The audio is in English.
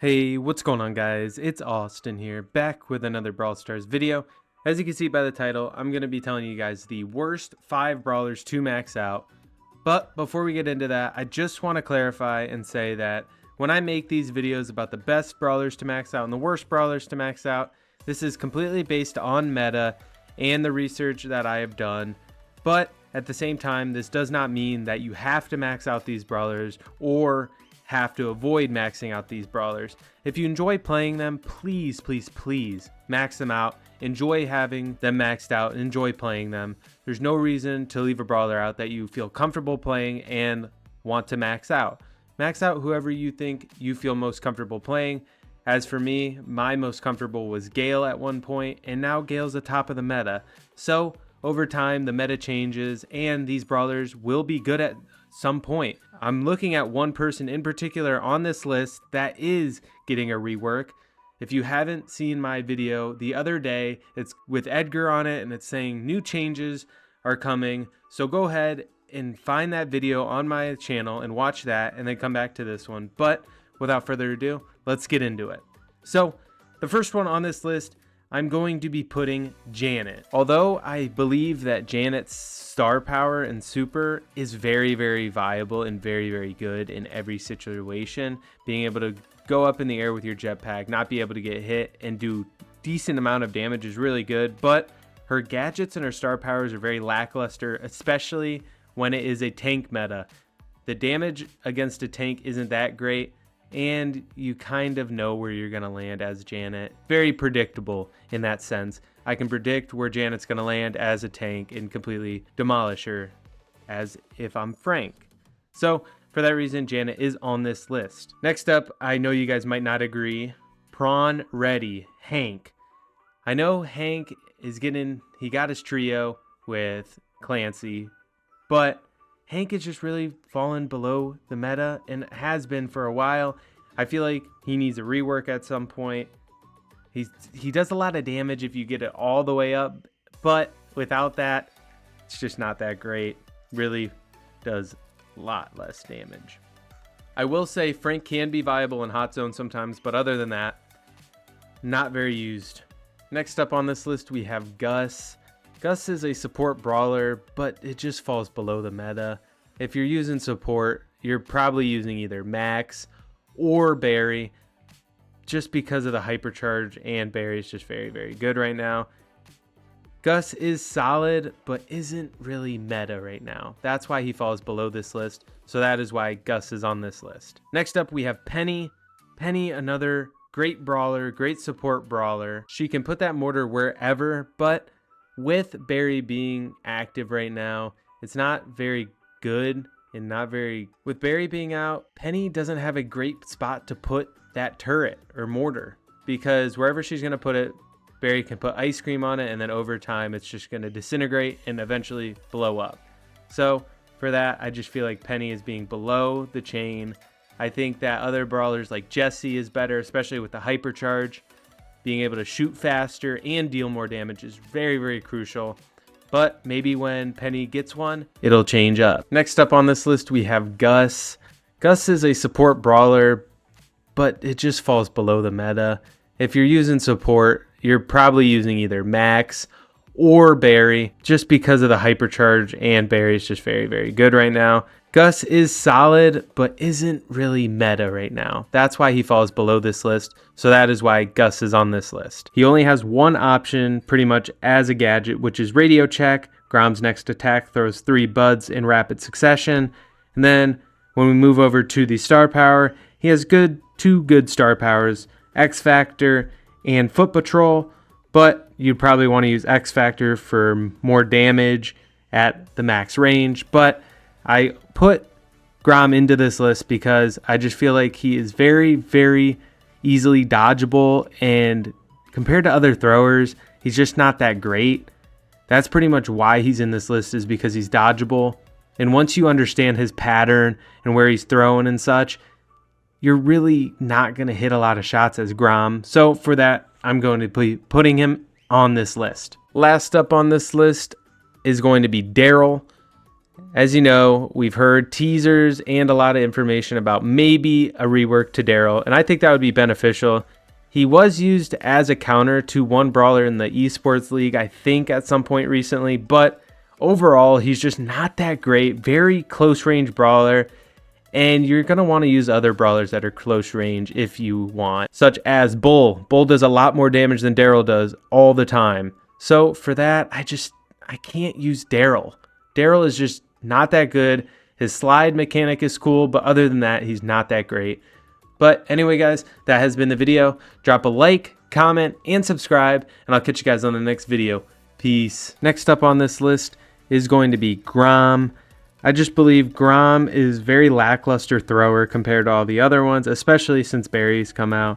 Hey, what's going on guys? It's Austin here, back with another Brawl Stars video. As you can see by the title, I'm going to be telling you guys the worst 5 brawlers to max out. But before we get into that, I just want to clarify and say that when I make these videos about the best brawlers to max out and the worst brawlers to max out, this is completely based on meta and the research that I have done. But at the same time, this does not mean that you have to max out these brawlers or have to avoid maxing out these brawlers. If you enjoy playing them, please max them out. Enjoy having them maxed out, enjoy playing them. There's no reason to leave a brawler out that you feel comfortable playing and want to max out. Max out whoever you think you feel most comfortable playing. As for me, my most comfortable was Gale at one point, and now Gale's the top of the meta. So over time, the meta changes and these brawlers will be good at some point. I'm looking at one person in particular on this list that is getting a rework. If you haven't seen my video the other day, it's with Edgar on it and it's saying new changes are coming. So go ahead and find that video on my channel and watch that and then come back to this one. But without further ado, let's get into it. So the first one on this list, I'm going to be putting Janet. Although I believe that Janet's star power and super is very viable and very good in every situation. Being able to go up in the air with your jetpack, not be able to get hit, and do decent amount of damage is really good. But her gadgets and her star powers are very lackluster, especially when it is a tank meta. The damage against a tank isn't that great, and you kind of know where you're going to land as Janet. Very predictable in that sense. I can predict where Janet's going to land as a tank and completely demolish her as if I'm Frank. So for that reason, Janet is on this list. Next up, I know you guys might not agree. Prawn ready, Hank. I know Hank is he got his trio with Clancy, but Hank is just really fallen below the meta and has been for a while. I feel like he needs a rework at some point. He does a lot of damage if you get it all the way up, but without that, it's just not that great. Really does a lot less damage. I will say Frank can be viable in hot zone sometimes, but other than that, not very used. Next up on this list, we have Gus. Gus is a support brawler, but it just falls below the meta. If you're using support, you're probably using either Max or Barry, just because of the hypercharge, and Barry is just very good right now. Gus is solid, but isn't really meta right now. That's why he falls below this list. So that is why Gus is on this list. Next up, we have Penny. Penny, another great brawler, great support brawler. She can put that mortar wherever, but with Barry being active right now, it's not very good and not very... With Barry being out, Penny doesn't have a great spot to put that turret or mortar, because wherever she's going to put it, Barry can put ice cream on it, and then over time it's just going to disintegrate and eventually blow up. So for that, I just feel like Penny is being below the chain. I think that other brawlers like Jesse is better, especially with the hypercharge. Being able to shoot faster and deal more damage is very crucial. But maybe when Penny gets one, it'll change up. Next up on this list, we have Gus. Gus is a support brawler, but it just falls below the meta. If you're using support, you're probably using either Max or Barry, just because of the hypercharge, and Barry is just very good right now. Gus is solid, but isn't really meta right now. That's why he falls below this list. So that is why Gus is on this list. He only has one option pretty much as a gadget, which is radio check. Grom's next attack throws 3 buds in rapid succession. And then when we move over to the star power, he has two good star powers, X Factor and Foot Patrol. But you'd probably want to use X Factor for more damage at the max range. But I put Grom into this list because I just feel like he is very easily dodgeable, and compared to other throwers, he's just not that great. That's pretty much why he's in this list, is because he's dodgeable. And once you understand his pattern and where he's throwing and such, you're really not going to hit a lot of shots as Grom. So for that, I'm going to be putting him on this list. Last up on this list is going to be Darryl. As you know, we've heard teasers and a lot of information about maybe a rework to Darryl, and I think that would be beneficial. He was used as a counter to one brawler in the esports league, I think, at some point recently, but overall, he's just not that great. Very close range brawler, and you're going to want to use other brawlers that are close range if you want, such as Bull. Bull does a lot more damage than Darryl does all the time. So for that, I can't use Darryl. Darryl is just not that good. His slide mechanic is cool, but other than that, he's not that great. But anyway, guys, that has been the video. Drop a like, comment, and subscribe, and I'll catch you guys on the next video. Peace. Next up on this list is going to be Grom. I just believe Grom is very lackluster thrower compared to all the other ones, especially since berries come out.